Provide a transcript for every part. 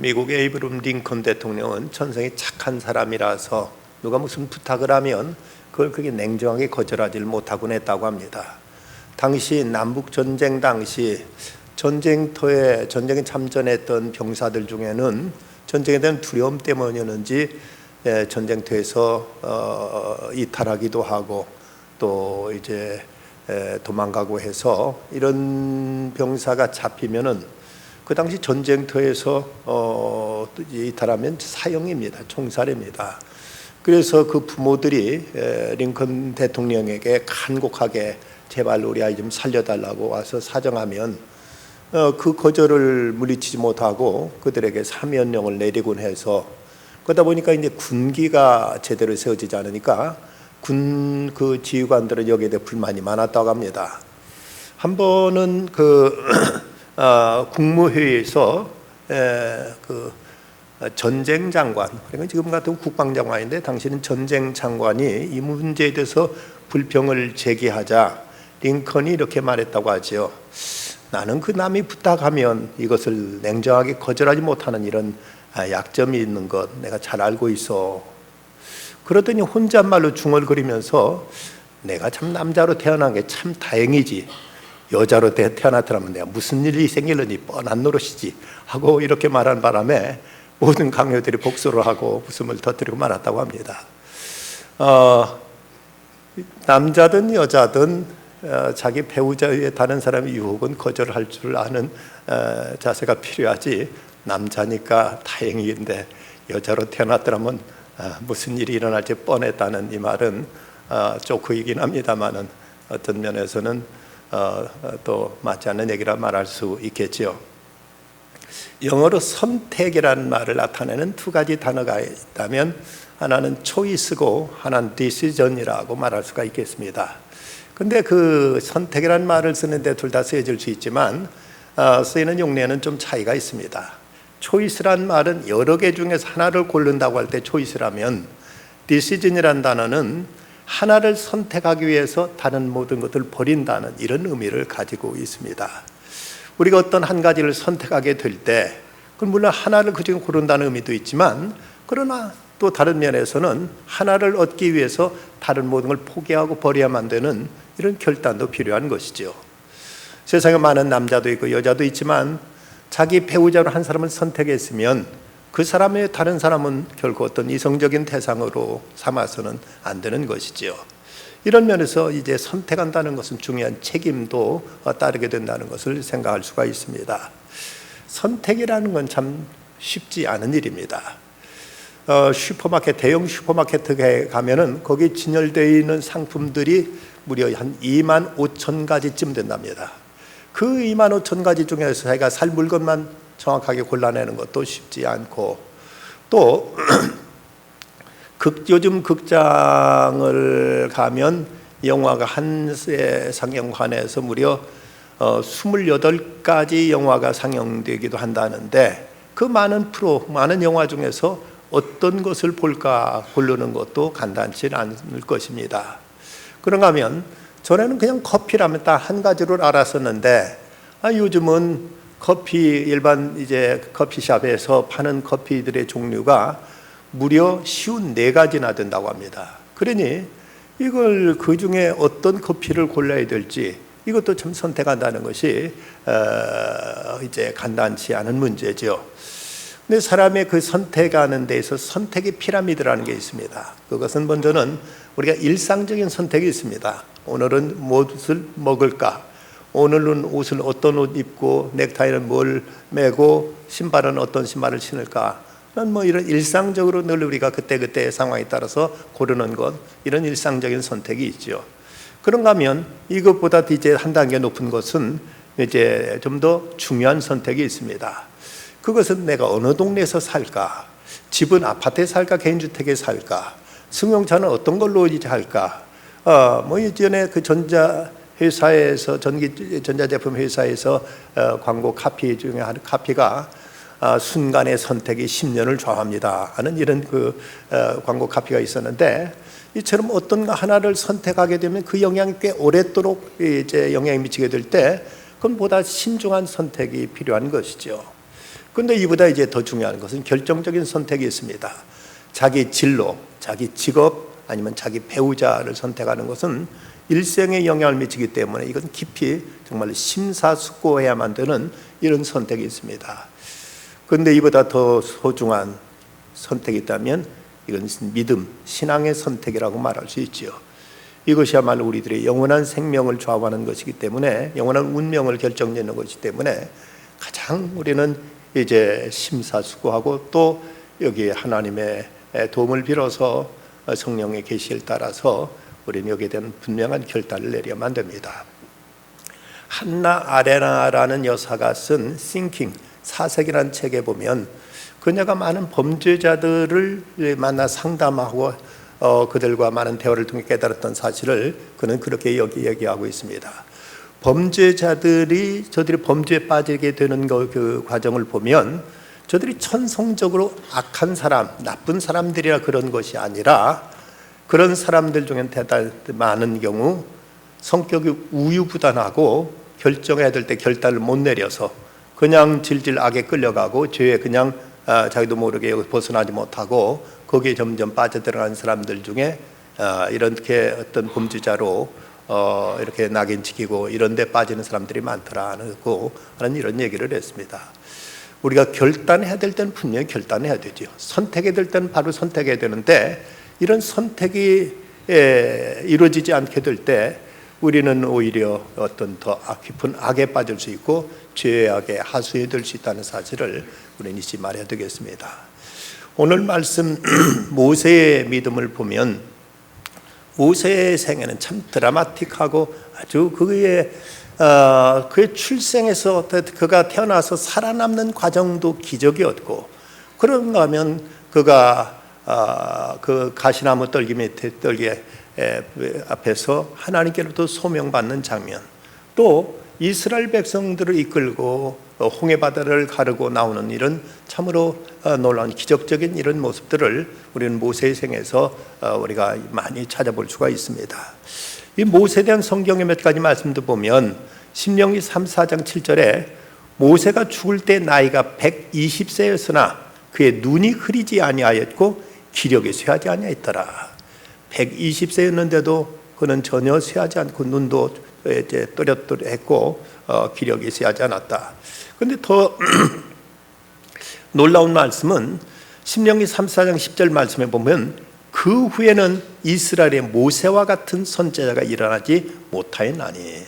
미국 에이브럼 링컨 대통령은 천성이 착한 사람이라서 누가 무슨 부탁을 하면 그걸 그게 냉정하게 거절하지 못하곤 했다고 합니다. 당시 남북 전쟁 당시 전쟁터에 전쟁에 참전했던 병사들 중에는 전쟁에 대한 두려움 때문이었는지 전쟁터에서 이탈하기도 하고 또 이제 도망가고 해서 이런 병사가 잡히면은 그 당시 전쟁터에서 이탈하면 사형입니다. 총살입니다. 그래서 그 부모들이 링컨 대통령에게 간곡하게 제발 우리 아이 좀 살려달라고 와서 사정하면 그 거절을 물리치지 못하고 그들에게 사면령을 내리곤 해서 그러다 보니까 이제 군기가 제대로 세워지지 않으니까 군 그 지휘관들은 여기에 대해 불만이 많았다고 합니다. 한 번은 국무회의에서 그 전쟁 장관, 그러니까 지금 같은 국방장관인데 당시는 전쟁 장관이 이 문제에 대해서 불평을 제기하자 링컨이 이렇게 말했다고 하지요. 나는 그 남이 부탁하면 이것을 냉정하게 거절하지 못하는 이런 약점이 있는 것 내가 잘 알고 있어. 그러더니 혼잣말로 중얼거리면서 내가 참 남자로 태어난 게 참 다행이지. 여자로 태어났더라면 내가 무슨 일이 생길려니 뻔한 노릇이지 하고 이렇게 말한 바람에 모든 강요들이 복수를 하고 웃음을 터뜨리고 말았다고 합니다. 남자든 여자든 자기 배우자 위에 다른 사람의 유혹은 거절할 줄 아는 자세가 필요하지. 남자니까 다행인데 여자로 태어났더라면 무슨 일이 일어날지 뻔했다는 이 말은 조크이긴 합니다만은 어떤 면에서는 또 맞지 않는 얘기라 말할 수 있겠지요. 영어로 선택이라는 말을 나타내는 두 가지 단어가 있다면 하나는 choice고 하나는 decision이라고 말할 수가 있겠습니다. 근데 그 선택이라는 말을 쓰는데 둘 다 쓰여질 수 있지만 쓰이는 용례는 좀 차이가 있습니다. choice란 말은 여러 개 중에서 하나를 고른다고 할 때 choice라면 decision이란 단어는 하나를 선택하기 위해서 다른 모든 것을 버린다는 이런 의미를 가지고 있습니다. 우리가 어떤 한 가지를 선택하게 될 때 그건 물론 하나를 그중에 고른다는 의미도 있지만 그러나 또 다른 면에서는 하나를 얻기 위해서 다른 모든 걸 포기하고 버려야만 되는 이런 결단도 필요한 것이죠. 세상에 많은 남자도 있고 여자도 있지만 자기 배우자로 한 사람을 선택했으면 그 사람의 다른 사람은 결코 어떤 이성적인 대상으로 삼아서는 안 되는 것이지요. 이런 면에서 이제 선택한다는 것은 중요한 책임도 따르게 된다는 것을 생각할 수가 있습니다. 선택이라는 건 참 쉽지 않은 일입니다. 슈퍼마켓, 대형 슈퍼마켓에 가면은 거기 진열되어 있는 상품들이 무려 한 2만 5천 가지쯤 된답니다. 그 2만 5천 가지 중에서 자기가 살 물건만 정확하게 골라내는 것도 쉽지 않고 또 요즘 극장을 가면 영화가 한 상영관에서 무려 28가지 영화가 상영되기도 한다는데 그 많은 영화 중에서 어떤 것을 볼까 고르는 것도 간단치 않을 것입니다. 그런가 하면 전에는 그냥 커피라면 딱 한 가지로 알았었는데 요즘은 일반 이제 커피숍에서 파는 커피들의 종류가 무려 54가지나 된다고 합니다. 그러니 이걸 그 중에 어떤 커피를 골라야 될지 이것도 참 선택한다는 것이 이제 간단치 않은 문제죠. 근데 사람의 그 선택하는 데에서 선택의 피라미드라는 게 있습니다. 그것은 먼저는 우리가 일상적인 선택이 있습니다. 오늘은 무엇을 먹을까? 오늘은 옷을 어떤 옷 입고 넥타이는 뭘 매고 신발은 어떤 신발을 신을까? 뭐 이런 일상적으로 늘 우리가 그때그때의 상황에 따라서 고르는 것, 이런 일상적인 선택이 있죠. 그런가 하면 이것보다 이제 한 단계 높은 것은 이제 좀 더 중요한 선택이 있습니다. 그것은 내가 어느 동네에서 살까? 집은 아파트에 살까? 개인주택에 살까? 승용차는 어떤 걸로 이제 할까? 뭐 이전에 그 전자제품 회사에서 광고 카피 중에 한 카피가 순간의 선택이 10년을 좌우합니다 하는 이런 광고 카피가 있었는데 이처럼 어떤 하나를 선택하게 되면 그 영향이 꽤 오랫도록 이제 영향이 미치게 될 때 그건 보다 신중한 선택이 필요한 것이죠. 근데 이보다 이제 더 중요한 것은 결정적인 선택이 있습니다. 자기 진로, 자기 직업 아니면 자기 배우자를 선택하는 것은 일생에 영향을 미치기 때문에 이건 깊이 정말 심사숙고해야만 되는 이런 선택이 있습니다. 그런데 이보다 더 소중한 선택이 있다면 이건 믿음, 신앙의 선택이라고 말할 수 있지요. 이것이야말로 우리들의 영원한 생명을 좌우하는 것이기 때문에, 영원한 운명을 결정짓는 것이기 때문에 가장 우리는 이제 심사숙고하고 또 여기 하나님의 도움을 빌어서 성령의 계시를 따라서 우리는 여기에 대한 분명한 결단을 내려야만 됩니다. 한나 아레나라는 여사가 쓴 Thinking, 사색이라는 책에 보면 그녀가 많은 범죄자들을 만나 상담하고 그들과 많은 대화를 통해 깨달았던 사실을 그는 그렇게 얘기하고 있습니다. 범죄자들이 저들이 범죄에 빠지게 되는 그 과정을 보면 저들이 천성적으로 악한 사람, 나쁜 사람들이라 그런 것이 아니라 그런 사람들 중엔 대단히 많은 경우 성격이 우유부단하고 결정해야 될 때 결단을 못 내려서 그냥 질질 악에 끌려가고 죄에 그냥 자기도 모르게 벗어나지 못하고 거기에 점점 빠져들어가는 사람들 중에 이렇게 어떤 범죄자로 이렇게 낙인 찍히고 이런 데 빠지는 사람들이 많더라는 이런 얘기를 했습니다. 우리가 결단해야 될 때는 분명히 결단해야 되죠. 선택해야 될 때는 바로 선택해야 되는데 이런 선택이 이루어지지 않게 될 때 우리는 오히려 어떤 더 깊은 악에 빠질 수 있고 죄악의 하수에 될 수 있다는 사실을 우리는 잊지 말아야 되겠습니다. 오늘 말씀 모세의 믿음을 보면 모세의 생애는 참 드라마틱하고 아주 그의 출생에서 그가 태어나서 살아남는 과정도 기적이었고, 그런가 하면 그가 그 가시나무 떨기 밑에 앞에서 하나님께로부터 소명받는 장면, 또 이스라엘 백성들을 이끌고 홍해바다를 가르고 나오는 이런 참으로 놀라운 기적적인 이런 모습들을 우리는 모세의 생에서 우리가 많이 찾아볼 수가 있습니다. 이 모세에 대한 성경의 몇 가지 말씀도 보면 신명기 3, 4장 7절에 모세가 죽을 때 나이가 120세였으나 그의 눈이 흐리지 아니하였고 기력이 쇠하지 아니하였더라. 120세였는데도 그는 전혀 쇠하지 않고 눈도 이제 또렷또렷했고 기력이 쇠하지 않았다. 그런데 더 놀라운 말씀은 신명기 3, 4장 10절 말씀에 보면 그 후에는 이스라엘의 모세와 같은 선지자가 일어나지 못하였나니,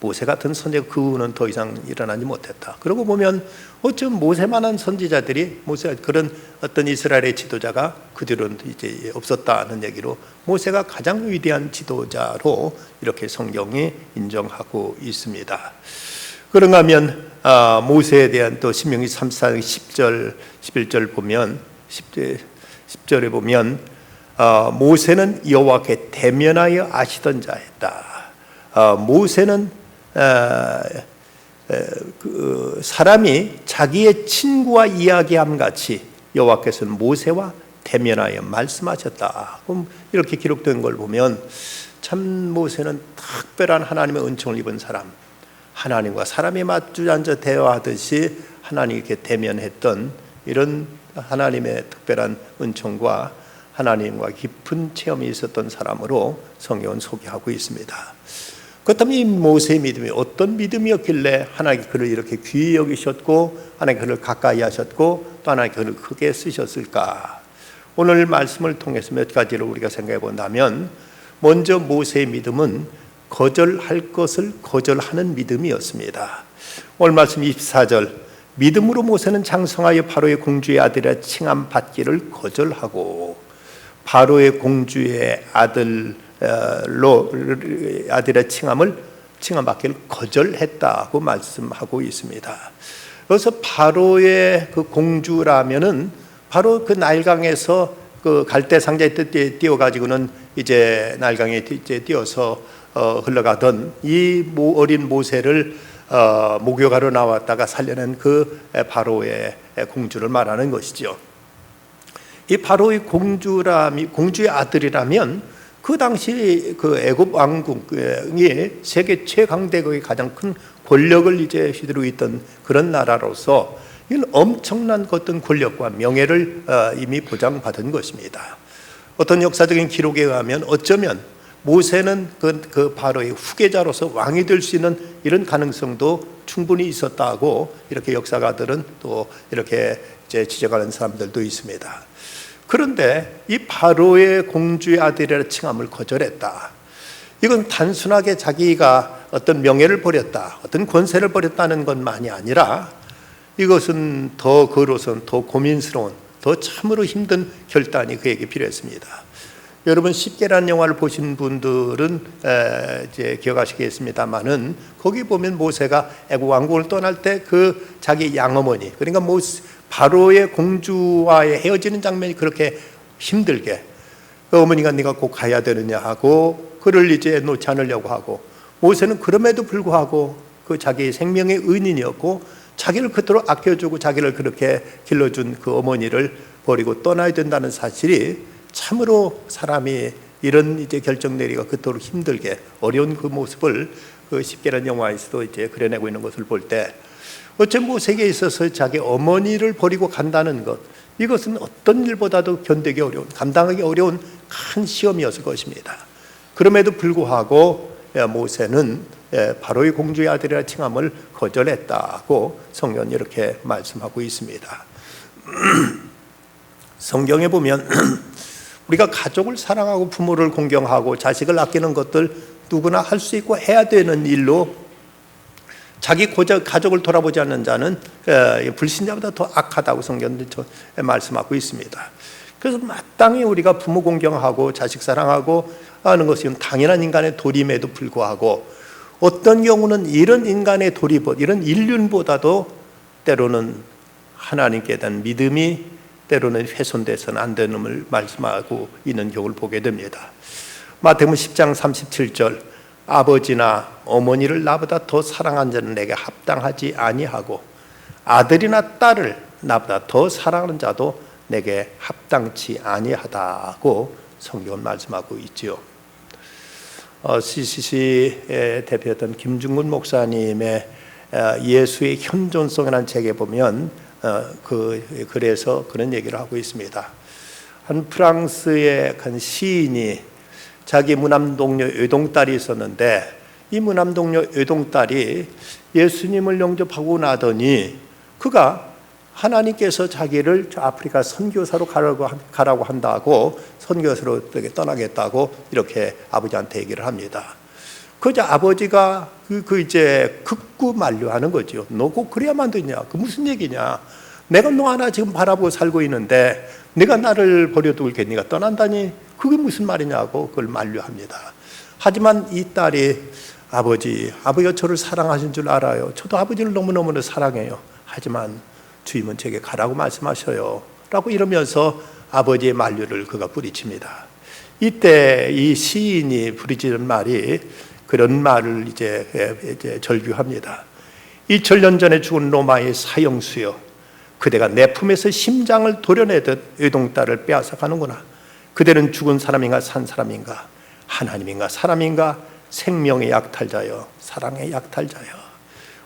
모세 같은 선지자가 그 후는 더 이상 일어나지 못했다. 그러고 보면 어쩜 모세만한 선지자들이 그런 어떤 이스라엘의 지도자가 그 뒤로는 이제 없었다는 얘기로 모세가 가장 위대한 지도자로 이렇게 성경이 인정하고 있습니다. 그런가 하면 모세에 대한 또 신명기 3, 4장 10절 11절 보면 10절에 보면 모세는 여호와께 대면하여 아시던 자였다. 모세는 그 사람이 자기의 친구와 이야기함 같이 여호와께서는 모세와 대면하여 말씀하셨다. 이렇게 기록된 걸 보면 참 모세는 특별한 하나님의 은총을 입은 사람, 하나님과 사람이 마주 앉아 대화하듯이 하나님께 대면했던 이런 하나님의 특별한 은총과 하나님과 깊은 체험이 있었던 사람으로 성경은 소개하고 있습니다. 그렇다면 이 모세의 믿음이 어떤 믿음이었길래 하나님이 그를 이렇게 귀히 여기셨고 하나님이 그를 가까이 하셨고 또 하나님이 그를 크게 쓰셨을까? 오늘 말씀을 통해서 몇 가지를 우리가 생각해 본다면, 먼저 모세의 믿음은 거절할 것을 거절하는 믿음이었습니다. 오늘 말씀 24절, 믿음으로 모세는 장성하여 바로의 공주의 아들이라 칭함 받기를 거절하고, 바로의 공주의 아들의 칭함 받기를 거절했다고 말씀하고 있습니다. 그래서 바로의 그 공주라면은 바로 그 나일강에서 그 갈대 상자에 띄어가지고는 이제 나일강에 이제 띄어서 흘러가던 이 어린 모세를 목욕하러 나왔다가 살려낸 그 바로의 공주를 말하는 것이죠. 이 바로의 공주의 아들이라면 그 당시 그 애굽 왕국이 세계 최강대국의 가장 큰 권력을 이제 휘두르고 있던 그런 나라로서 이건 엄청난 어떤 권력과 명예를 이미 보장받은 것입니다. 어떤 역사적인 기록에 의하면 어쩌면 모세는 그 바로의 후계자로서 왕이 될 수 있는 이런 가능성도 충분히 있었다고 이렇게 역사가들은 또 이렇게 이제 지적하는 사람들도 있습니다. 그런데 이 바로의 공주의 아들이라 칭함을 거절했다. 이건 단순하게 자기가 어떤 명예를 버렸다, 어떤 권세를 버렸다는 것만이 아니라 이것은 더 그로선 더 고민스러운, 더 참으로 힘든 결단이 그에게 필요했습니다. 여러분 십계라는 영화를 보신 분들은 이제 기억하시겠습니다만은 거기 보면 모세가 애국 왕국을 떠날 때 그 자기 양어머니, 그러니까 바로의 공주와의 헤어지는 장면이 그렇게 힘들게 그 어머니가 네가 꼭 가야 되느냐 하고 그를 이제 놓지 않으려고 하고, 모세는 그럼에도 불구하고 그 자기 생명의 은인이었고 자기를 그토록 아껴주고 자기를 그렇게 길러준 그 어머니를 버리고 떠나야 된다는 사실이 참으로 사람이 이런 이제 결정 내리기가 그토록 힘들게 어려운 그 모습을 그 십계라는 영화에서도 이제 그려내고 있는 것을 볼 때, 어쩜 모세에게 있어서 자기 어머니를 버리고 간다는 것, 이것은 어떤 일보다도 견디기 어려운, 감당하기 어려운 큰 시험이었을 것입니다. 그럼에도 불구하고 모세는 바로의 공주의 아들이라 칭함을 거절했다고 성경은 이렇게 말씀하고 있습니다. 성경에 보면 우리가 가족을 사랑하고 부모를 공경하고 자식을 아끼는 것들 누구나 할 수 있고 해야 되는 일로, 자기 가족을 돌아보지 않는 자는 불신자보다 더 악하다고 성경은 말씀하고 있습니다. 그래서 마땅히 우리가 부모 공경하고 자식 사랑하고 하는 것은 당연한 인간의 도림에도 불구하고 어떤 경우는 이런 인간의 도리, 이런 인륜보다도 때로는 하나님께 대한 믿음이 때로는 훼손돼서는 안 되는 걸 말씀하고 있는 경우를 보게 됩니다. 마태복음 10장 37절, 아버지나 어머니를 나보다 더 사랑한 자는 내게 합당하지 아니하고 아들이나 딸을 나보다 더 사랑하는 자도 내게 합당치 아니하다고 성경은 말씀하고 있지요. CCC의 대표였던 김중근 목사님의 예수의 현존성이라는 책에 보면 그래서 그런 얘기를 하고 있습니다. 한 프랑스의 한 시인이 자기 무남동료 외동딸이 있었는데 이 무남동료 외동딸이 예수님을 영접하고 나더니 그가 하나님께서 자기를 아프리카 선교사로 가라고 한다고 선교사로 떠나겠다고 이렇게 아버지한테 얘기를 합니다. 그저 아버지가 이제 극구 만류하는 거죠. 너 꼭 그래야만 되냐? 그 무슨 얘기냐? 내가 너 하나 지금 바라보고 살고 있는데 네가 나를 버려두고 네가 떠난다니 그게 무슨 말이냐고 그걸 만류합니다. 하지만 이 딸이 아버지가 저를 사랑하신 줄 알아요. 저도 아버지를 너무너무 사랑해요. 하지만 주임은 제게 가라고 말씀하셔요. 라고 이러면서 아버지의 만류를 그가 뿌리칩니다. 이때 이 시인이 부르짖은 말이 그런 말을 이제 절규합니다. 2000년 전에 죽은 로마의 사형수여, 그대가 내 품에서 심장을 도려내듯 외동딸을 빼앗아 가는구나. 그대는 죽은 사람인가 산 사람인가, 하나님인가 사람인가, 생명의 약탈자여, 사랑의 약탈자여.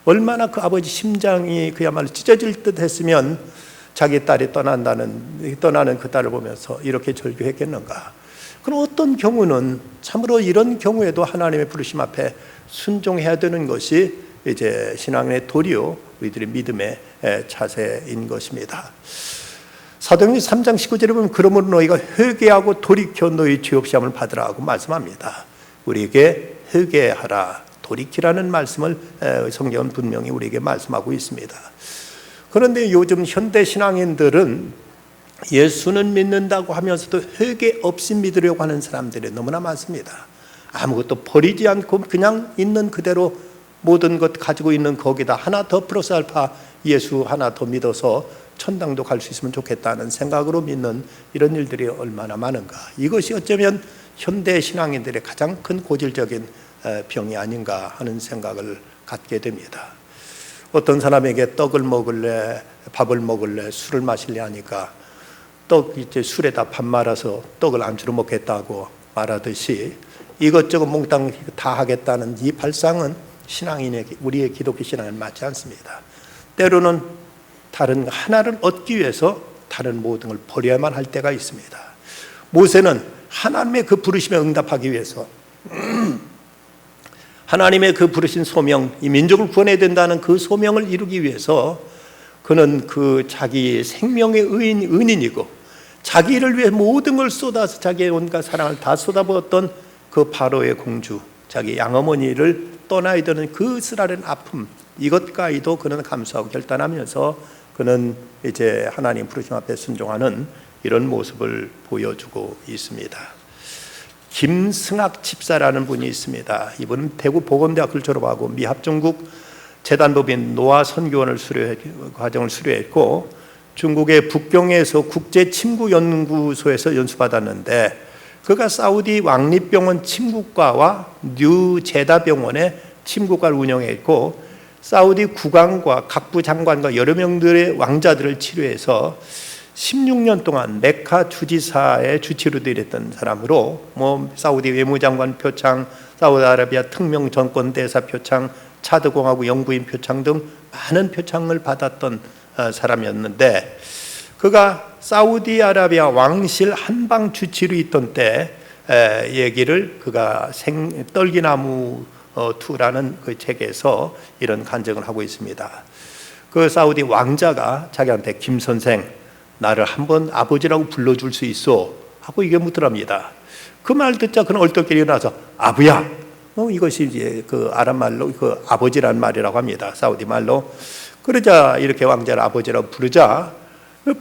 얼마나 그 아버지 심장이 그야말로 찢어질 듯 했으면 자기 딸이 떠나는 그 딸을 보면서 이렇게 절규했겠는가. 그럼 어떤 경우는 참으로 이런 경우에도 하나님의 부르심 앞에 순종해야 되는 것이 이제 신앙의 도리요, 우리들의 믿음의 자세인 것입니다. 사도행전 3장 19절에 보면 그러므로 너희가 회개하고 돌이켜 너희 죄 없이 함을 받으라 하고 말씀합니다. 우리에게 회개하라, 돌이키라는 말씀을 성경은 분명히 우리에게 말씀하고 있습니다. 그런데 요즘 현대 신앙인들은 예수는 믿는다고 하면서도 회개 없이 믿으려고 하는 사람들이 너무나 많습니다. 아무것도 버리지 않고 그냥 있는 그대로 모든 것 가지고 있는 거기다 하나 더 플러스 알파 예수 하나 더 믿어서 천당도 갈 수 있으면 좋겠다는 생각으로 믿는 이런 일들이 얼마나 많은가. 이것이 어쩌면 현대 신앙인들의 가장 큰 고질적인 병이 아닌가 하는 생각을 갖게 됩니다. 어떤 사람에게 떡을 먹을래, 밥을 먹을래, 술을 마실래 하니까 이제 술에다 밥 말아서 떡을 안주로 먹겠다고 말하듯이 이것저것 몽땅 다 하겠다는 이 발상은 우리의 기독교 신앙은 맞지 않습니다. 때로는 다른 하나를 얻기 위해서 다른 모든 걸 버려야만 할 때가 있습니다. 모세는 하나님의 그 부르심에 응답하기 위해서 하나님의 그 부르신 소명, 이 민족을 구원해야 된다는 그 소명을 이루기 위해서 그는 그 자기 생명의 은인이고 자기를 위해 모든 걸 쏟아서 자기의 온갖 사랑을 다 쏟아부었던 그 바로의 공주, 자기 양어머니를 떠나야 되는 그 쓰라린 아픔, 이것까지도 그는 감수하고 결단하면서 그는 이제 하나님 부르심 앞에 순종하는 이런 모습을 보여주고 있습니다. 김승학 집사라는 분이 있습니다. 이분은 대구 보건대학교를 졸업하고 미합중국 재단법인 노아 선교원을 과정을 수료했고 중국의 북경에서 국제침구연구소에서 연수받았는데 그가 사우디 왕립병원 침구과와 뉴제다병원의 침구과를 운영했고 사우디 국왕과 각부 장관과 여러 명들의 왕자들을 치료해서 16년 동안 메카 주지사의 주치료도 일했던 사람으로 사우디 외무장관 표창, 사우디아라비아 특명 정권 대사 표창, 차드 공화국 영부인 표창 등 많은 표창을 받았던 사람이었는데 그가 사우디아라비아 왕실 한방 주치로 있던 때 얘기를 그가 떨기나무 투라는 그 책에서 이런 간증을 하고 있습니다. 그 사우디 왕자가 자기한테 김 선생 나를 한번 아버지라고 불러줄 수 있어 하고 이게 묻더랍니다. 그 말 듣자 그는 얼떨결에 일어나서 아부야, 이것이 이제 그 아랍 말로 그 아버지라는 말이라고 합니다. 사우디 말로. 그러자 이렇게 왕자를 아버지라고 부르자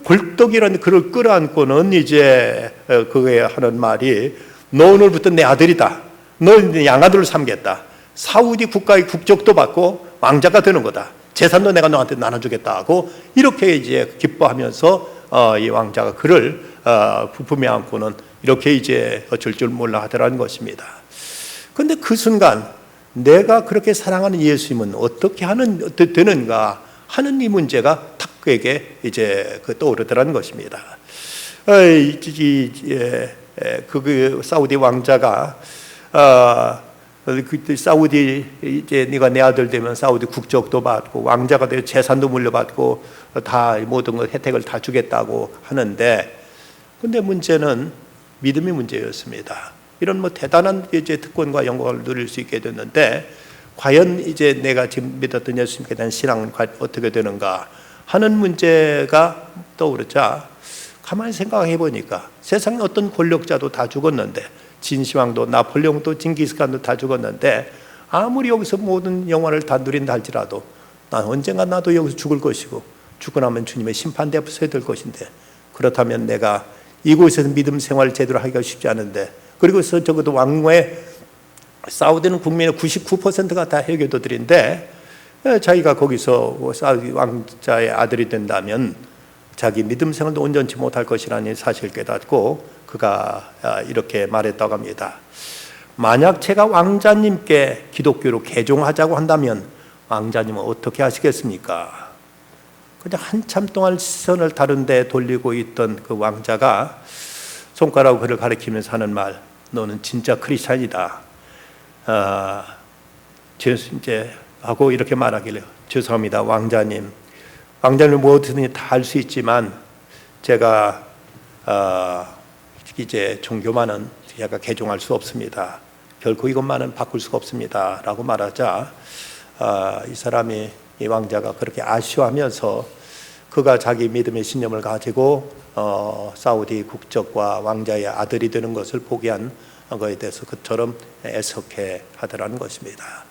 벌떡이라는 그를 끌어안고는 이제 그게 하는 말이 너 오늘부터 내 아들이다. 너 양아들을 삼겠다. 사우디 국가의 국적도 받고 왕자가 되는 거다. 재산도 내가 너한테 나눠주겠다 하고 이렇게 이제 기뻐하면서 이 왕자가 그를 부품에 안고는 이렇게 이제 어쩔 줄 몰라 하더라는 것입니다. 그런데 그 순간 내가 그렇게 사랑하는 예수님은 어떻게 되는가 하는 이 문제가 탁 그에게 이제 떠오르더라는 것입니다. 그 사우디 왕자가 그때 사우디 이제 네가 내 아들 되면 사우디 국적도 받고 왕자가 되어 재산도 물려받고 다 모든 것 혜택을 다 주겠다고 하는데 근데 문제는 믿음의 문제였습니다. 이런 대단한 이제 특권과 영광을 누릴 수 있게 됐는데 과연 이제 내가 지금 믿었던 예수님께 대한 신앙은 어떻게 되는가 하는 문제가 떠오르자 가만히 생각해 보니까 세상에 어떤 권력자도 다 죽었는데 진시황도 나폴레옹도 징기스칸도 다 죽었는데 아무리 여기서 모든 영화를 다 누린다 할지라도 난 언젠가 나도 여기서 죽을 것이고 죽고 나면 주님의 심판대 앞에 서야 될 것인데 그렇다면 내가 이곳에서 믿음 생활을 제대로 하기가 쉽지 않은데 그리고서 적어도 왕후의 사우디는 국민의 99%가 다 해교도들인데 자기가 거기서 사우디 왕자의 아들이 된다면 자기 믿음 생활도 온전치 못할 것이라는 사실을 깨닫고 그가 이렇게 말했다고 합니다. 만약 제가 왕자님께 기독교로 개종하자고 한다면 왕자님은 어떻게 하시겠습니까? 그냥 한참 동안 시선을 다른 데 돌리고 있던 그 왕자가 손가락으로 그를 가리키면서 하는 말, 너는 진짜 크리스찬이다. 이제 하고 이렇게 말하길래 죄송합니다 왕자님. 왕자님 뭐든지 다 할 수 있지만 제가 이제 종교만은 제가 개종할 수 없습니다. 결코 이것만은 바꿀 수가 없습니다. 라고 말하자 이 사람이 이 왕자가 그렇게 아쉬워하면서 그가 자기 믿음의 신념을 가지고 사우디 국적과 왕자의 아들이 되는 것을 포기한 것에 대해서 그처럼 애석해 하더라는 것입니다.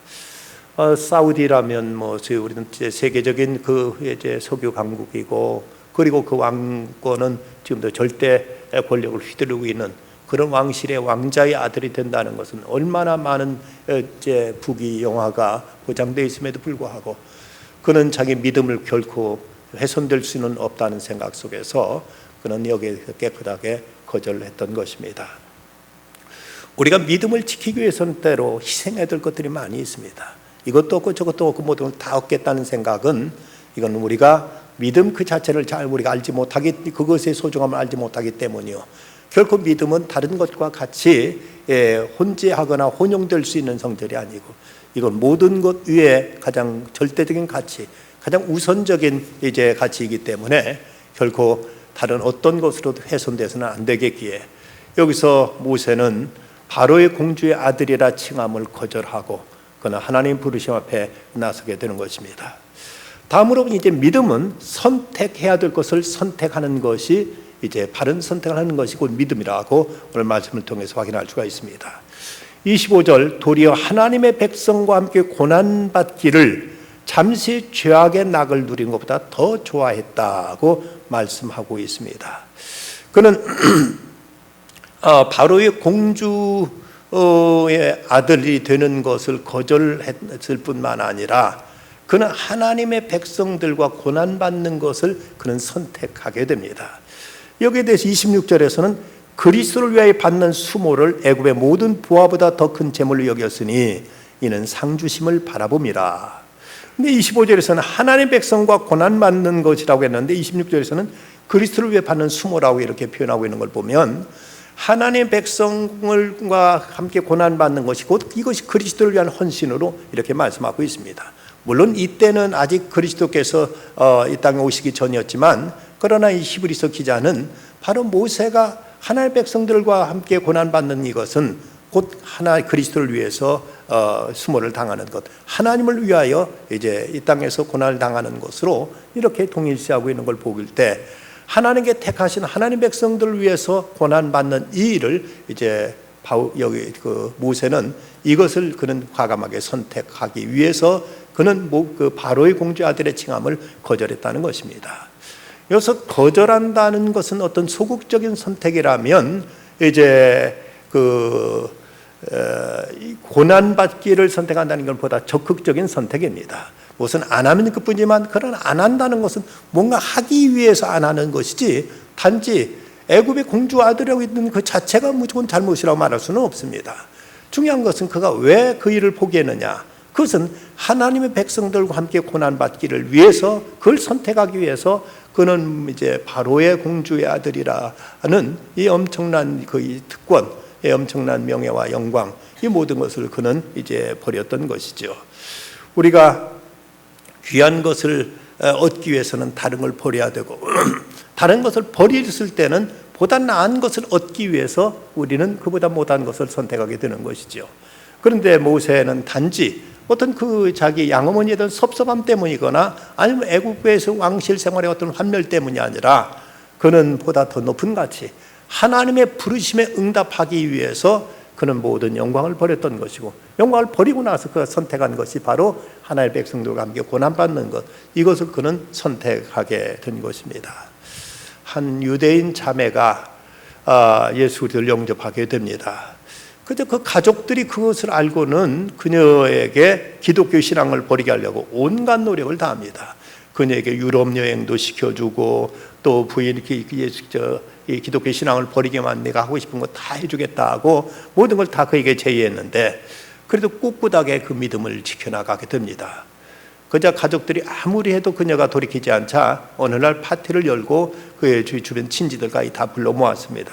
사우디라면 우리는 이제 세계적인 그 이제 석유 강국이고 그리고 그 왕권은 지금도 절대 권력을 휘두르고 있는 그런 왕실의 왕자의 아들이 된다는 것은 얼마나 많은 이제 부귀 영화가 보장되어 있음에도 불구하고 그는 자기 믿음을 결코 훼손될 수는 없다는 생각 속에서 그는 여기에 깨끗하게 거절했던 것입니다. 우리가 믿음을 지키기 위해서는 때로 희생해야 될 것들이 많이 있습니다. 이것도 없고 저것도 없고 모든 걸 다 얻겠다는 생각은 이건 우리가 믿음 그 자체를 잘 우리가 알지 못하기 그것의 소중함을 알지 못하기 때문이요. 결코 믿음은 다른 것과 같이 혼재하거나 혼용될 수 있는 성질이 아니고 이건 모든 것 위에 가장 절대적인 가치, 가장 우선적인 이제 가치이기 때문에 결코 다른 어떤 것으로도 훼손돼서는 안 되겠기에 여기서 모세는 바로의 공주의 아들이라 칭함을 거절하고 그는 하나님 부르심 앞에 나서게 되는 것입니다. 다음으로 이제 믿음은 선택해야 될 것을 선택하는 것이 이제 바른 선택을 하는 것이 곧 믿음이라고 오늘 말씀을 통해서 확인할 수가 있습니다. 25절 도리어 하나님의 백성과 함께 고난받기를 잠시 죄악의 낙을 누린 것보다 더 좋아했다고 말씀하고 있습니다. 그는 바로의 공주의 아들이 되는 것을 거절했을 뿐만 아니라 그는 하나님의 백성들과 고난받는 것을 그는 선택하게 됩니다. 여기에 대해서 26절에서는 그리스도를 위하여 받는 수모를 애굽의 모든 부하보다 더 큰 재물로 여겼으니 이는 상주심을 바라봄이라. 근데 25절에서는 하나님의 백성과 고난받는 것이라고 했는데 26절에서는 그리스도를 위해 받는 수모라고 이렇게 표현하고 있는 걸 보면 하나님의 백성과 함께 고난받는 것이 곧 이것이 그리스도를 위한 헌신으로 이렇게 말씀하고 있습니다. 물론 이때는 아직 그리스도께서 이 땅에 오시기 전이었지만 그러나 이 히브리서 기자는 바로 모세가 하나님의 백성들과 함께 고난받는 이것은 곧 하나 그리스도를 위해서 수모를 당하는 것, 하나님을 위하여 이제 이 땅에서 고난을 당하는 것으로 이렇게 동일시하고 있는 걸 보길 때 하나님께 택하신 하나님 백성들을 위해서 고난받는 이 일을 이제 여기 그 모세는 이것을 그는 과감하게 선택하기 위해서 그는 그 바로의 공주 아들의 칭함을 거절했다는 것입니다. 여기서 거절한다는 것은 어떤 소극적인 선택이라면 이제 고난받기를 선택한다는 것보다 적극적인 선택입니다. 무슨 안 하면 그뿐이지만 그러나 안 한다는 것은 뭔가 하기 위해서 안 하는 것이지 단지 애굽의 공주 아들이라고 있는 그 자체가 무조건 잘못이라고 말할 수는 없습니다. 중요한 것은 그가 왜 그 일을 포기했느냐, 그것은 하나님의 백성들과 함께 고난받기를 위해서 그걸 선택하기 위해서 그는 이제 바로의 공주의 아들이라는 이 엄청난 그 특권, 이 엄청난 명예와 영광, 이 모든 것을 그는 이제 버렸던 것이죠. 우리가 귀한 것을 얻기 위해서는 다른 걸 버려야 되고 다른 것을 버렸을 때는 보다 나은 것을 얻기 위해서 우리는 그보다 못한 것을 선택하게 되는 것이죠. 그런데 모세는 단지 어떤 그 자기 양어머니에 대한 섭섭함 때문이거나 아니면 애국에서 왕실 생활의 어떤 환멸 때문이 아니라 그는 보다 더 높은 가치, 하나님의 부르심에 응답하기 위해서 그는 모든 영광을 버렸던 것이고, 영광을 버리고 나서 그가 선택한 것이 바로 하나님의 백성들과 함께 고난받는 것, 이것을 그는 선택하게 된 것입니다. 한 유대인 자매가 예수를 영접하게 됩니다. 그런데 그 가족들이 그것을 알고는 그녀에게 기독교 신앙을 버리게 하려고 온갖 노력을 다합니다. 그녀에게 유럽 여행도 시켜주고 또 부인이 이 기독교 신앙을 버리게만 내가 하고 싶은 거 다 해주겠다 하고 모든 걸 다 그에게 제의했는데 그래도 꿋꿋하게 그 믿음을 지켜나가게 됩니다. 그자 가족들이 아무리 해도 그녀가 돌이키지 않자 어느 날 파티를 열고 그의 주변 친지들까지 다 불러 모았습니다.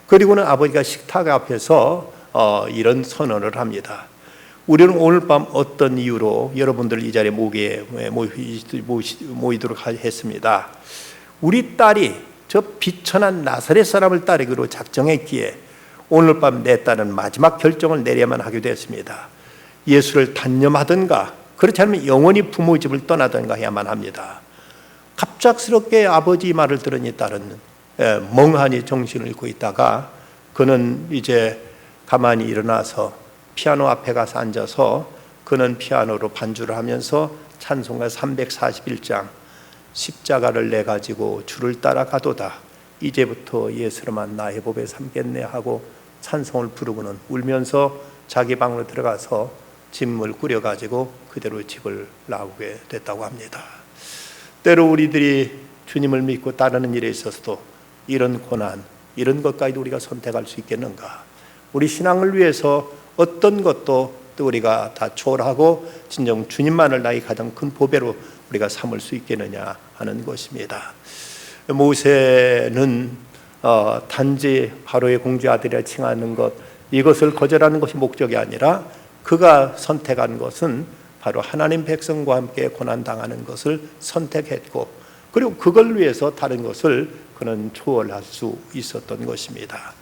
그리고는 아버지가 식탁 앞에서 이런 선언을 합니다. 우리는 오늘 밤 어떤 이유로 여러분들 이 자리에 모이도록 했습니다. 우리 딸이 저 비천한 나사렛 사람을 따르기로 작정했기에 오늘 밤 내 딸은 마지막 결정을 내려야만 하게 됐습니다. 예수를 단념하든가 그렇지 않으면 영원히 부모 집을 떠나든가 해야만 합니다. 갑작스럽게 아버지 말을 들으니 딸은 멍하니 정신을 잃고 있다가 그는 이제 가만히 일어나서 피아노 앞에 가서 앉아서 그는 피아노로 반주를 하면서 찬송가 341장 십자가를 내 가지고 주를 따라가도다 이제부터 예수로만 나의 법에 삼겠네 하고 찬송을 부르고는 울면서 자기 방으로 들어가서 짐을 꾸려가지고 그대로 집을 나오게 됐다고 합니다. 때로 우리들이 주님을 믿고 따르는 일에 있어서도 이런 고난, 이런 것까지도 우리가 선택할 수 있겠는가? 우리 신앙을 위해서 어떤 것도 또 우리가 다 초월하고 진정 주님만을 나의 가장 큰 보배로 우리가 삼을 수 있겠느냐 하는 것입니다. 모세는 단지 바로의 공주 아들이라 칭하는 것, 이것을 거절하는 것이 목적이 아니라 그가 선택한 것은 바로 하나님 백성과 함께 고난당하는 것을 선택했고, 그리고 그걸 위해서 다른 것을 그는 초월할 수 있었던 것입니다.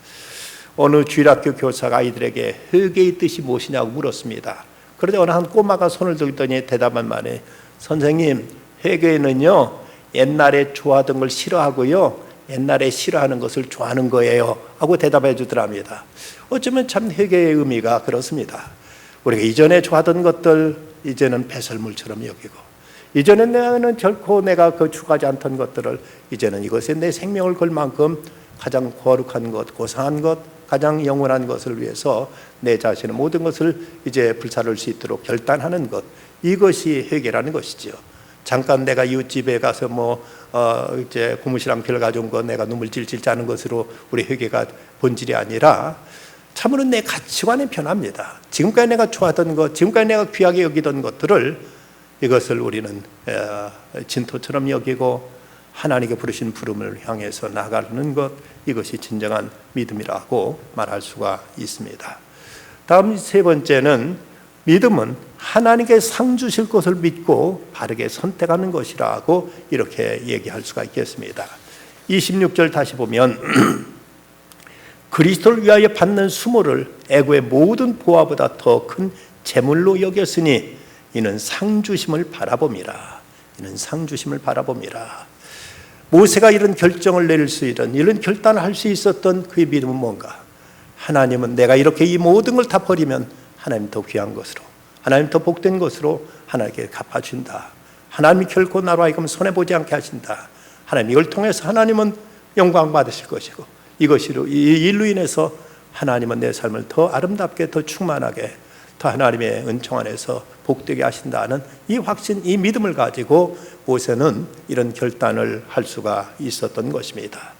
어느 주일학교 교사가 아이들에게 회개의 뜻이 무엇이냐고 물었습니다. 그런데 어느 한 꼬마가 손을 들더니 대답한 말에, 선생님, 회개는요 옛날에 좋아하던 걸 싫어하고요 옛날에 싫어하는 것을 좋아하는 거예요 하고 대답해 주더랍니다. 어쩌면 참 회개의 의미가 그렇습니다. 우리가 이전에 좋아하던 것들 이제는 배설물처럼 여기고, 이전에 내가는 결코 내가 추구하지 않던 것들을 이제는 이것에 내 생명을 걸 만큼 가장 거룩한 것, 고상한 것, 가장 영원한 것을 위해서 내 자신의 모든 것을 이제 불사를 수 있도록 결단하는 것, 이것이 회개라는 것이지요. 잠깐 내가 이웃집에 가서 이제 고무신랑 별 가져온 거 내가 눈물 찔찔 짜는 것으로 우리 회개가 본질이 아니라 참으로 내 가치관이 변합니다. 지금까지 내가 좋아하던 것, 지금까지 내가 귀하게 여기던 것들을, 이것을 우리는 진토처럼 여기고 하나님께 부르신 부름을 향해서 나가는 것, 이것이 진정한 믿음이라고 말할 수가 있습니다. 다음 세 번째는, 믿음은 하나님께 상 주실 것을 믿고 바르게 선택하는 것이라고 이렇게 얘기할 수가 있겠습니다. 26절 다시 보면 그리스도를 위하여 받는 수모를 애고의 모든 보화보다 더 큰 재물로 여겼으니 이는 상 주심을 바라봄이라. 이는 상 주심을 바라봄이라. 모세가 이런 결정을 내릴 수 있는, 이런 결단을 할 수 있었던 그의 믿음은 뭔가? 하나님은 내가 이렇게 이 모든 걸 다 버리면 하나님 더 귀한 것으로, 하나님 더 복된 것으로 하나님께 갚아준다. 하나님이 결코 나로 하여금 손해보지 않게 하신다. 하나님 이걸 통해서 하나님은 영광 받으실 것이고, 이것으로 이 일로 인해서 하나님은 내 삶을 더 아름답게, 더 충만하게, 더 하나님의 은총 안에서 복되게 하신다는 이 확신, 이 믿음을 가지고 모세는 이런 결단을 할 수가 있었던 것입니다.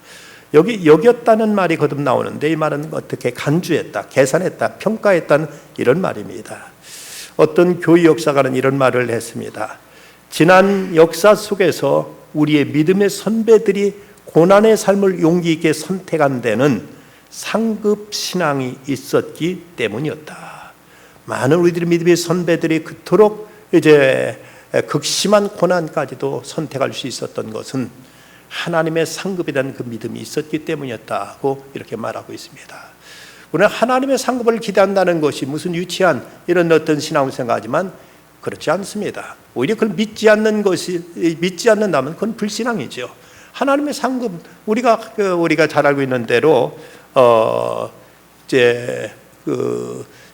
여기 여겼다는 말이 거듭 나오는데, 이 말은 어떻게 간주했다, 계산했다, 평가했다는 이런 말입니다. 어떤 교회 역사가는 이런 말을 했습니다. 지난 역사 속에서 우리의 믿음의 선배들이 고난의 삶을 용기 있게 선택한 데는 상급 신앙이 있었기 때문이었다. 많은 우리들의 믿음의 선배들이 그토록 이제 극심한 고난까지도 선택할 수 있었던 것은 하나님의 상급이라는 그 믿음이 있었기 때문이었다고 이렇게 말하고 있습니다. 우리는 하나님의 상급을 기대한다는 것이 무슨 유치한 이런 어떤 신앙을 생각하지만 그렇지 않습니다. 오히려 그걸 믿지 않는다면 그건 불신앙이죠. 하나님의 상급, 우리가 잘 알고 있는 대로 이제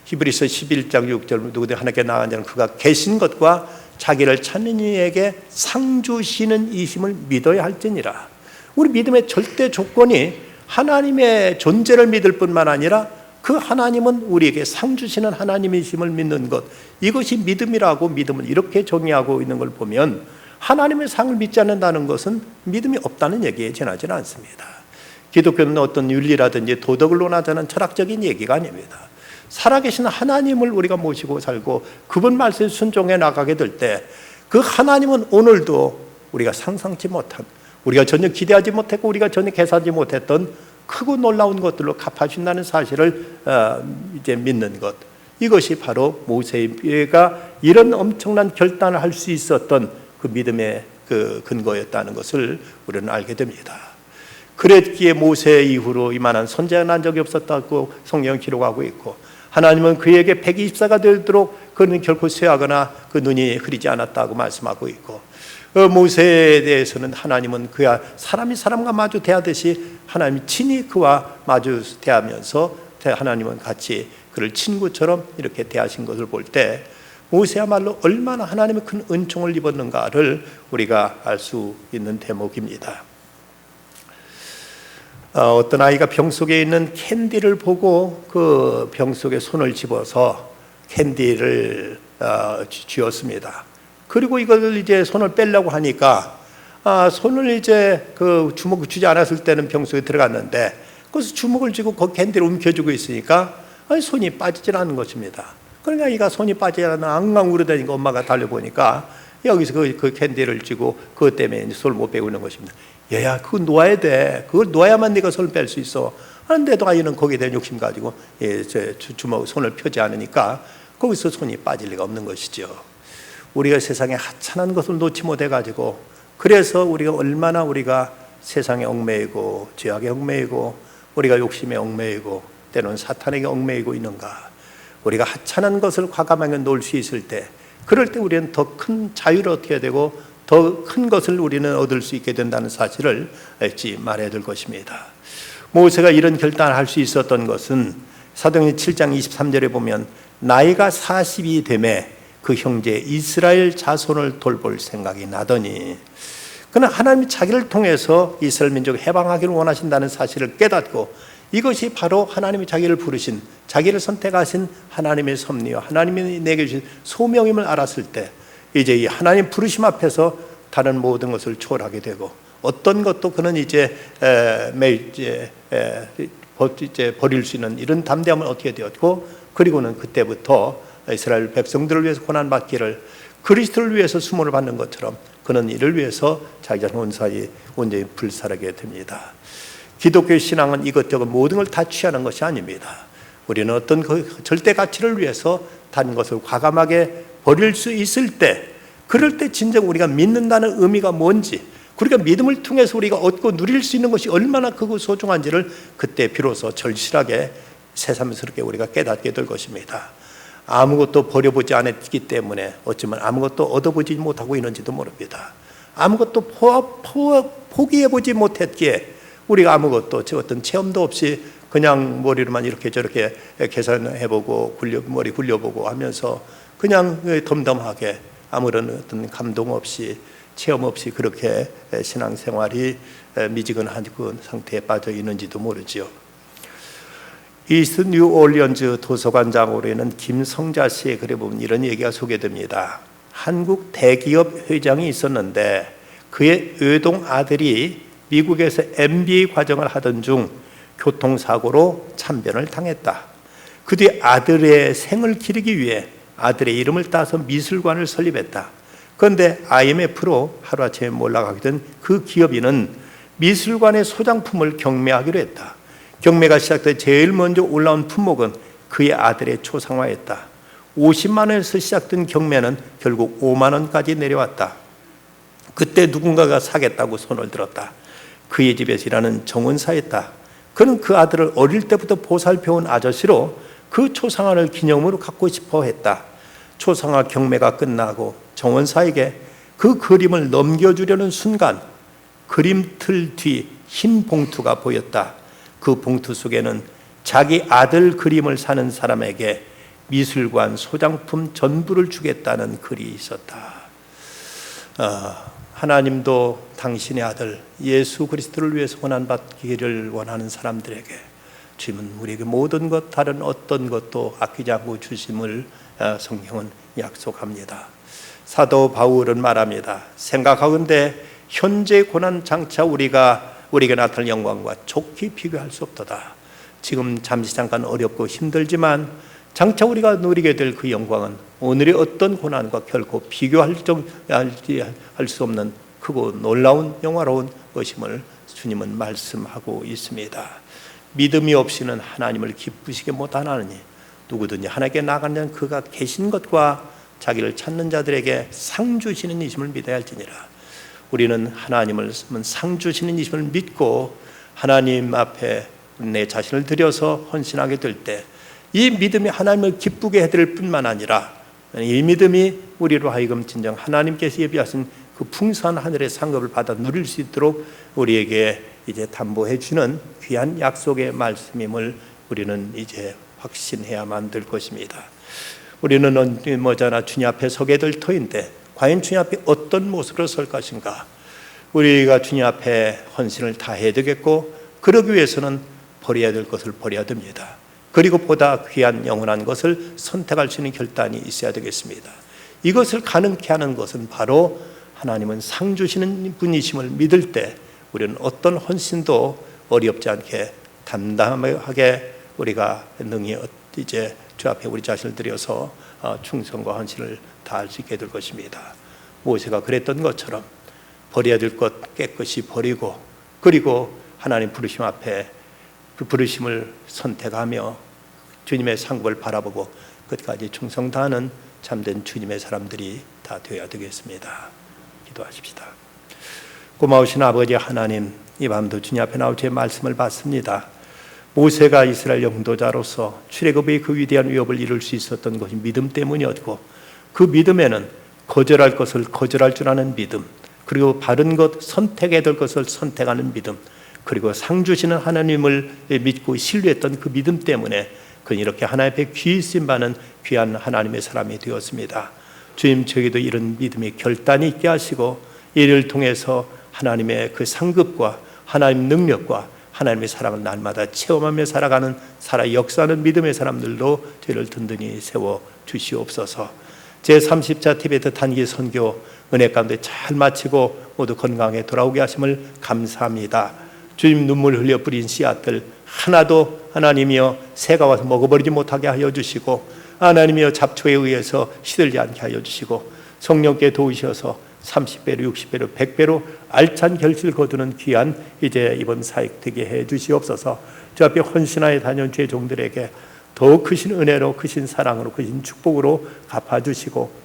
히브리서 11장 6절, 누구든 하나님께 나아간 자는 그가 계신 것과 자기를 찾는 이에게 상 주시는 이심을 믿어야 할지니라. 우리 믿음의 절대 조건이 하나님의 존재를 믿을 뿐만 아니라 그 하나님은 우리에게 상 주시는 하나님이심을 믿는 것, 이것이 믿음이라고 믿음을 이렇게 정의하고 있는 걸 보면 하나님의 상을 믿지 않는다는 것은 믿음이 없다는 얘기에 지나지는 않습니다. 기독교는 어떤 윤리라든지 도덕을 논하자는 철학적인 얘기가 아닙니다. 살아계신 하나님을 우리가 모시고 살고 그분 말씀에 순종해 나가게 될 때 그 하나님은 오늘도 우리가 상상치 못한, 우리가 전혀 기대하지 못했고 우리가 전혀 계산하지 못했던 크고 놀라운 것들로 갚아준다는 사실을 이제 믿는 것, 이것이 바로 모세가 이런 엄청난 결단을 할 수 있었던 그 믿음의 그 근거였다는 것을 우리는 알게 됩니다. 그랬기에 모세 이후로 이만한 선지자가 난 적이 없었다고 성경은 기록하고 있고, 하나님은 그에게 124가 되도록 그는 결코 쇠하거나 그 눈이 흐리지 않았다고 말씀하고 있고, 모세에 대해서는 하나님은 그야 사람이 사람과 마주 대하듯이 하나님이 친히 그와 마주 대하면서 하나님은 같이 그를 친구처럼 이렇게 대하신 것을 볼 때 모세야말로 얼마나 하나님의 큰 은총을 입었는가를 우리가 알 수 있는 대목입니다. 어떤 아이가 병 속에 있는 캔디를 보고 그 병 속에 손을 집어서 캔디를 쥐었습니다. 그리고 이걸 이제 손을 빼려고 하니까 손을 이제 그 주먹을 쥐지 않았을 때는 병 속에 들어갔는데 그래서 주먹을 쥐고 그 캔디를 움켜쥐고 있으니까 손이 빠지질 않는 것입니다. 그러니까 이가 손이 빠지지 않아 앙앙 울어대니까 엄마가 달려보니까 여기서 그 캔디를 쥐고 그것 때문에 손을 못 빼고 있는 것입니다. 얘야, 그거 놓아야 돼. 그걸 놓아야만 네가 손을 뺄 수 있어. 그런데도 아이는 거기에 대한 욕심 가지고 주먹 손을 펴지 않으니까 거기서 손이 빠질 리가 없는 것이죠. 우리가 세상에 하찮은 것을 놓지 못해가지고, 그래서 우리가 세상에 얽매이고 죄악에 얽매이고 우리가 욕심에 얽매이고 때로는 사탄에게 얽매이고 있는가. 우리가 하찮은 것을 과감하게 놓을 수 있을 때, 그럴 때 우리는 더 큰 자유를 얻게 되고 더 큰 것을 우리는 얻을 수 있게 된다는 사실을 잊지 말아야 될 것입니다. 모세가 이런 결단을 할 수 있었던 것은 사도행전 7장 23절에 보면 나이가 40이 되매 그 형제 이스라엘 자손을 돌볼 생각이 나더니, 그러나 하나님이 자기를 통해서 이스라엘 민족을 해방하기를 원하신다는 사실을 깨닫고, 이것이 바로 하나님이 자기를 부르신, 자기를 선택하신 하나님의 섭리와 하나님이 내게 주신 소명임을 알았을 때, 이제 이 하나님 부르심 앞에서 다른 모든 것을 초월하게 되고, 어떤 것도 그는 이제 버릴 수 있는 이런 담대함을 얻게 되었고, 그리고는 그때부터 이스라엘 백성들을 위해서 고난받기를, 그리스도를 위해서 수모를 받는 것처럼 그는 이를 위해서 자기 자신 온전히 불살하게 됩니다. 기독교 신앙은 이것저것 모든 걸 다 취하는 것이 아닙니다. 우리는 어떤 그 절대 가치를 위해서 다른 것을 과감하게 버릴 수 있을 때, 그럴 때 진정 우리가 믿는다는 의미가 뭔지, 우리가 믿음을 통해서 우리가 얻고 누릴 수 있는 것이 얼마나 크고 소중한지를 그때 비로소 절실하게 새삼스럽게 우리가 깨닫게 될 것입니다. 아무것도 버려보지 않았기 때문에 어쩌면 아무것도 얻어보지 못하고 있는지도 모릅니다. 아무것도 포기해보지 못했기에 우리가 아무것도 어떤 체험도 없이 그냥 머리로만 이렇게 저렇게 계산해보고 머리 굴려보고 하면서 그냥 덤덤하게 아무런 어떤 감동 없이 체험 없이 그렇게 신앙생활이 미지근한 그 상태에 빠져 있는지도 모르지요. 이스트 뉴올리언즈 도서관장으로 있는 김성자 씨의 글에 보면 이런 얘기가 소개됩니다. 한국 대기업 회장이 있었는데 그의 외동 아들이 미국에서 MBA 과정을 하던 중 교통사고로 참변을 당했다. 그 뒤 아들의 생을 기리기 위해 아들의 이름을 따서 미술관을 설립했다. 그런데 IMF로 하루아침에 몰락하게 된 그 기업인은 미술관의 소장품을 경매하기로 했다. 경매가 시작돼 제일 먼저 올라온 품목은 그의 아들의 초상화였다. 50만 원에서 시작된 경매는 결국 5만 원까지 내려왔다. 그때 누군가가 사겠다고 손을 들었다. 그의 집에서 일하는 정원사였다. 그는 그 아들을 어릴 때부터 보살펴온 아저씨로 그 초상화를 기념으로 갖고 싶어 했다. 초상화 경매가 끝나고 정원사에게 그 그림을 넘겨주려는 순간 그림틀 뒤 흰 봉투가 보였다. 그 봉투 속에는 자기 아들 그림을 사는 사람에게 미술관 소장품 전부를 주겠다는 글이 있었다. 하나님도 당신의 아들 예수 그리스도를 위해서 고난받기를 원하는 사람들에게 주님은 우리에게 모든 것 다른 어떤 것도 아끼지 않고 주심을 성경은 약속합니다. 사도 바울은 말합니다. 생각하건대 현재 고난 장차 우리에게 나타날 영광과 좋게 비교할 수 없도다. 지금 잠시 잠깐 어렵고 힘들지만 장차 우리가 누리게 될 그 영광은 오늘의 어떤 고난과 결코 비교할 수 없는 크고 놀라운 영화로운 것임을 주님은 말씀하고 있습니다. 믿음이 없이는 하나님을 기쁘시게 못하나니 누구든지 하나님께 나가는 자는 그가 계신 것과 자기를 찾는 자들에게 상 주시는 이심을 믿어야 할지니라. 우리는 하나님을 상 주시는 이심을 믿고 하나님 앞에 내 자신을 들여서 헌신하게 될 때 이 믿음이 하나님을 기쁘게 해드릴 뿐만 아니라 이 믿음이 우리로 하여금 진정 하나님께서 예비하신 그 풍성한 하늘의 상급을 받아 누릴 수 있도록 우리에게 이제 담보해 주는 귀한 약속의 말씀임을 우리는 이제 확신해야만 될 것입니다. 우리는 머지않아 주님 앞에 서게 될 터인데 과연 주님 앞에 어떤 모습으로 설 것인가? 우리가 주님 앞에 헌신을 다해야 되겠고, 그러기 위해서는 버려야 될 것을 버려야 됩니다. 그리고 보다 귀한 영원한 것을 선택할 수 있는 결단이 있어야 되겠습니다. 이것을 가능케 하는 것은 바로 하나님은 상 주시는 분이심을 믿을 때 우리는 어떤 헌신도 어렵지 않게 담담하게 우리가 능히 이제 주 앞에 우리 자신을 들여서 충성과 헌신을 다할 수 있게 될 것입니다. 모세가 그랬던 것처럼 버려야 될 것 깨끗이 버리고, 그리고 하나님 부르심 앞에 그 부르심을 선택하며 주님의 상급을 바라보고 끝까지 충성 다하는 참된 주님의 사람들이 다 되어야 되겠습니다. 기도하십시다. 고마우신 아버지 하나님, 이 밤도 주님 앞에 나올 주의 말씀을 받습니다. 모세가 이스라엘 영도자로서 출애굽의 그 위대한 위협을 이룰 수 있었던 것이 믿음 때문이었고, 그 믿음에는 거절할 것을 거절할 줄 아는 믿음, 그리고 바른 것, 선택해야 될 것을 선택하는 믿음, 그리고 상 주시는 하나님을 믿고 신뢰했던 그 믿음 때문에 그는 이렇게 하나님 앞에 귀히 쓰임받는 귀한 하나님의 사람이 되었습니다. 주님, 저에게도 이런 믿음의 결단이 있게 하시고, 이를 통해서 하나님의 그 상급과 하나님 능력과 하나님의 사랑을 날마다 체험하며 살아가는 역사하는 믿음의 사람들로 저희를 든든히 세워 주시옵소서. 제30차 티베트 단기 선교 은혜 가운데 잘 마치고 모두 건강에 돌아오게 하심을 감사합니다. 주님, 눈물 흘려 뿌린 씨앗들 하나도 하나님이여 새가 와서 먹어버리지 못하게 하여 주시고, 하나님이여 잡초에 의해서 시들지 않게 하여 주시고, 성령께 도우셔서 30배로 60배로 100배로 알찬 결실을 거두는 귀한 이제 이번 사역 되게 해 주시옵소서. 저 앞에 헌신하여 다녀온 주의 종들에게 더욱 크신 은혜로, 크신 사랑으로, 크신 축복으로 갚아주시고,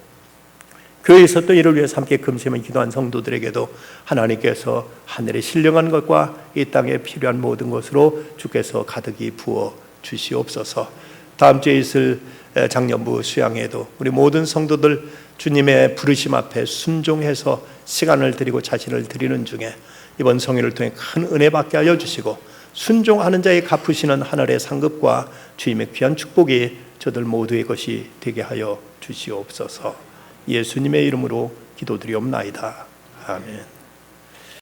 교회에서 또 이를 위해서 함께 금심을 기도한 성도들에게도 하나님께서 하늘에 신령한 것과 이 땅에 필요한 모든 것으로 주께서 가득히 부어 주시옵소서. 다음 주에 있을 장년부 수양에도 우리 모든 성도들 주님의 부르심 앞에 순종해서 시간을 드리고 자신을 드리는 중에 이번 성회를 통해 큰 은혜 받게 하여 주시고, 순종하는 자에 갚으시는 하늘의 상급과 주님의 귀한 축복이 저들 모두의 것이 되게 하여 주시옵소서. 예수님의 이름으로 기도드리옵나이다. 아멘.